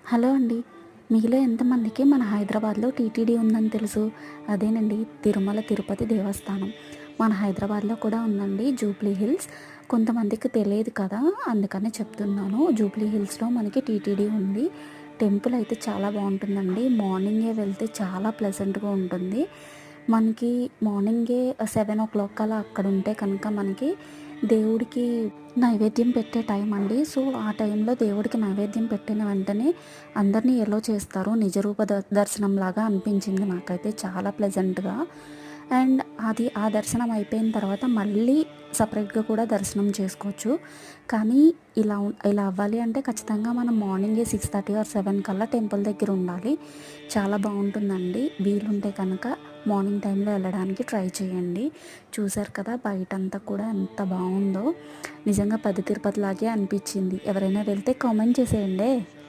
Hello అండి. మీలో ఎంతమందికి మన హైదరాబాద్‌లో టీటీడీ ఉందని తెలుసు? అదేనండి తిరుమల తిరుపతి దేవస్థానం. మన హైదరాబాద్‌లో కూడా ఉందండి జూబ్లీ హిల్స్. కొంతమందికి తెలియదు కదా! అందుకనే చెప్తున్నాను. జూబ్లీ హిల్స్‌లో మనకి టీటీడీ ఉంది. టెంపుల్ అయితే చాలా బావుంటుందండి. మార్నింగే వెళ్తే చాలా ప్లెజెంట్‌గా ఉంటుంది. మనకి మార్నింగే 7:00 అలా అక్కడుంటే కనుక మనకి దేవుడికి నైవేద్యం పెట్టే టైం అండి. సో, ఆ టైంలో దేవుడికి నైవేద్యం పెట్టిన వెంటనే అందరినీ ఎలో చేస్తారు. నిజరూప దర్శనంలాగా అనిపించింది నాకైతే చాలా ప్లెజెంట్‌గా. అండ్ అది ఆ దర్శనం అయిపోయిన తర్వాత మళ్ళీ సపరేట్‌గా కూడా దర్శనం చేసుకోవచ్చు. కానీ ఇలా అవ్వాలి అంటే ఖచ్చితంగా మనం మార్నింగే 6:30 ఆర్ 7 కల్లా టెంపుల్ దగ్గర ఉండాలి. చాలా బావుంటుందండి. వీలుంటే కనుక మార్నింగ్ టైంలో వెళ్ళడానికి ట్రై చేయండి. చూసారు కదా బయటంతా కూడా ఎంత బావుందో. నిజంగా 10 తిరుపతిలాగే అనిపించింది. ఎవరైనా వెళ్తే కామెంట్ చేసేయండే.